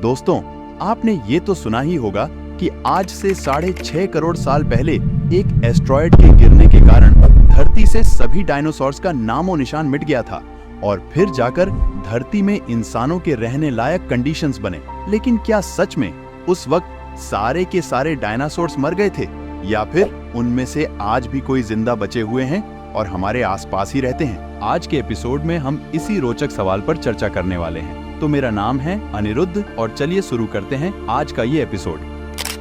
दोस्तों, आपने ये तो सुना ही होगा कि आज से 6.5 करोड़ साल पहले एक एस्ट्रॉयड के गिरने के कारण धरती से सभी डायनासोर्स का नामो निशान मिट गया था और फिर जाकर धरती में इंसानों के रहने लायक कंडीशंस बने। लेकिन क्या सच में उस वक्त सारे के सारे डायनासोर्स मर गए थे या फिर उनमें से आज भी कोई जिंदा बचे हुए हैं और हमारे आसपास ही रहते हैं? आज के एपिसोड में हम इसी रोचक सवाल पर चर्चा करने वाले हैं। तो मेरा नाम है अनिरुद्ध और चलिए शुरू करते हैं आज का ये एपिसोड।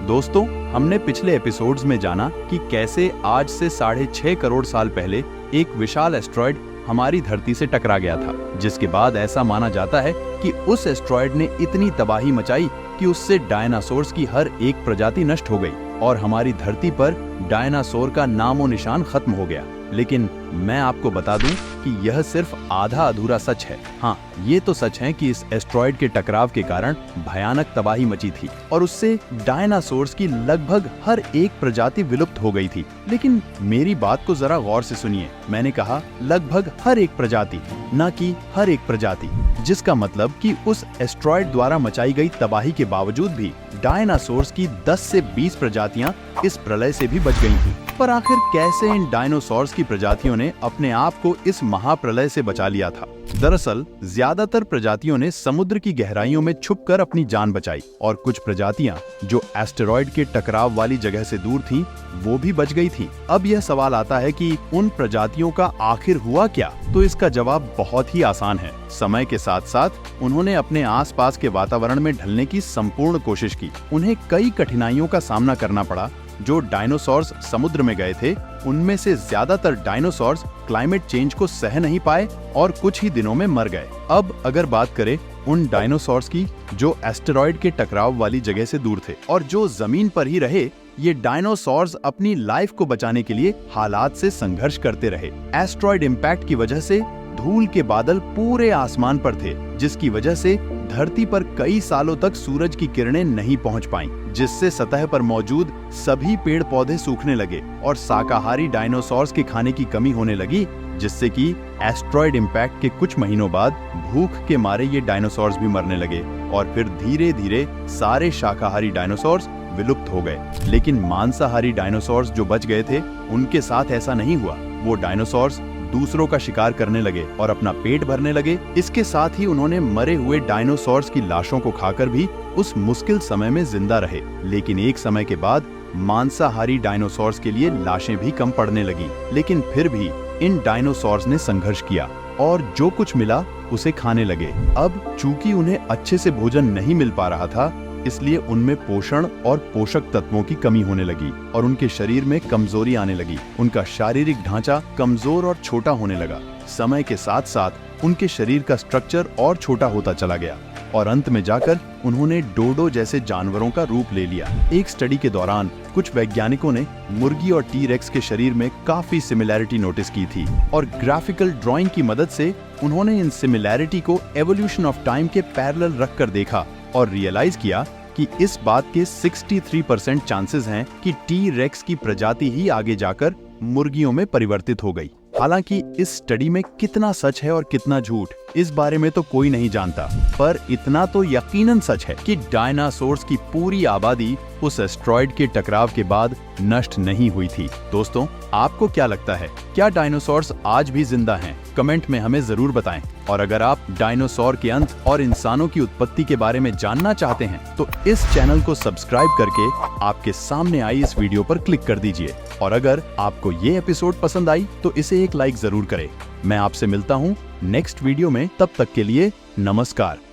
दोस्तों, हमने पिछले एपिसोड्स में जाना कि कैसे आज से 6.5 करोड़ साल पहले एक विशाल एस्ट्रॉयड हमारी धरती से टकरा गया था, जिसके बाद ऐसा माना जाता है कि उस एस्ट्रॉयड ने इतनी तबाही मचाई कि उससे डायनासोर्स की हर एक प्रजाति नष्ट हो गई और हमारी धरती पर डायनासोर का नामो निशान खत्म हो गया। लेकिन मैं आपको बता दूं कि यह सिर्फ आधा अधूरा सच है। हाँ, ये तो सच है कि इस एस्ट्रॉयड के टकराव के कारण भयानक तबाही मची थी और उससे डायनासोर्स की लगभग हर एक प्रजाति विलुप्त हो गई थी। लेकिन मेरी बात को जरा गौर से सुनिए। मैंने कहा लगभग हर एक प्रजाति, न कि हर एक प्रजाति, जिसका मतलब कि उस एस्ट्रॉयड द्वारा मचाई गई तबाही के बावजूद भी डायनासोर्स की 10 से 20 प्रजातियां इस प्रलय से भी बच गई थी। पर आखिर कैसे इन डायनासोर्स की प्रजातियों ने अपने आप को इस महाप्रलय से बचा लिया था? दरअसल ज्यादातर प्रजातियों ने समुद्र की गहराइयों में छुपकर अपनी जान बचाई और कुछ प्रजातियां जो एस्टेरॉयड के टकराव वाली जगह से दूर थीं, वो भी बच गई थी। अब यह सवाल आता है कि उन प्रजातियों का आखिर हुआ क्या? तो इसका जवाब बहुत ही आसान है। समय के साथ साथ उन्होंने अपने आसपास के वातावरण में ढलने की संपूर्ण कोशिश की। उन्हें कई कठिनाइयों का सामना करना पड़ा। जो डायनासोर्स समुद्र में गए थे, उनमें से ज्यादातर डायनासोर्स क्लाइमेट चेंज को सह नहीं पाए और कुछ ही दिनों में मर गए। अब अगर बात करें उन डायनासोर्स की जो एस्टेरॉयड के टकराव वाली जगह से दूर थे और जो जमीन पर ही रहे, ये डायनासोर्स अपनी लाइफ को बचाने के लिए हालात से संघर्ष करते रहे। एस्ट्रॉयड इम्पैक्ट की वजह से धूल के बादल पूरे आसमान पर थे, जिसकी वजह से धरती पर कई सालों तक सूरज की किरणें नहीं पहुंच पाईं, जिससे सतह पर मौजूद सभी पेड़ पौधे सूखने लगे और शाकाहारी डायनासोर्स के खाने की कमी होने लगी, जिससे कि एस्ट्रॉयड इम्पैक्ट के कुछ महीनों बाद भूख के मारे ये डायनासोर्स भी मरने लगे और फिर धीरे धीरे सारे शाकाहारी डायनासोर्स विलुप्त हो गए। लेकिन मांसाहारी डायनासोर्स जो बच गए थे, उनके साथ ऐसा नहीं हुआ। वो डायनासोर्स दूसरों का शिकार करने लगे और अपना पेट भरने लगे। इसके साथ ही उन्होंने मरे हुए डायनासोर्स की लाशों को खाकर भी उस मुश्किल समय में जिंदा रहे। लेकिन एक समय के बाद मांसाहारी डायनासोर्स के लिए लाशें भी कम पड़ने लगी। लेकिन फिर भी इन डायनासोर्स ने संघर्ष किया और जो कुछ मिला उसे खाने लगे। अब चूंकि उन्हें अच्छे से भोजन नहीं मिल पा रहा था, इसलिए उनमें पोषण और पोषक तत्वों की कमी होने लगी और उनके शरीर में कमजोरी आने लगी। उनका शारीरिक ढांचा कमजोर और छोटा होने लगा। समय के साथ साथ उनके शरीर का स्ट्रक्चर और छोटा होता चला गया और अंत में जाकर उन्होंने डोडो जैसे जानवरों का रूप ले लिया। एक स्टडी के दौरान कुछ वैज्ञानिकों ने मुर्गी और टी-रेक्स के शरीर में काफी सिमिलैरिटी नोटिस की थी और ग्राफिकल ड्राइंग की मदद से उन्होंने इन सिमिलैरिटी को एवोल्यूशन ऑफ टाइम के पैरेलल रखकर देखा और रियलाइज किया कि इस बात के 63% चांसेस हैं कि टी-रेक्स की प्रजाति ही आगे जाकर मुर्गियों में परिवर्तित हो गई। हालांकि इस स्टडी में कितना सच है और कितना झूठ, इस बारे में तो कोई नहीं जानता, पर इतना तो यकीनन सच है कि डायनासोर्स की पूरी आबादी उस एस्ट्रॉयड के टकराव के बाद नष्ट नहीं हुई थी। दोस्तों, आपको क्या लगता है, क्या डायनासोर्स आज भी जिंदा हैं? कमेंट में हमें जरूर बताएं। और अगर आप डायनासोर के अंत और इंसानों की उत्पत्ति के बारे में जानना चाहते हैं, तो इस चैनल को सब्सक्राइब करके आपके सामने आई इस वीडियो पर क्लिक कर दीजिए। और अगर आपको ये एपिसोड पसंद आई तो इसे एक लाइक जरूर करें। मैं आपसे मिलता हूँ नेक्स्ट वीडियो में। तब तक के लिए नमस्कार।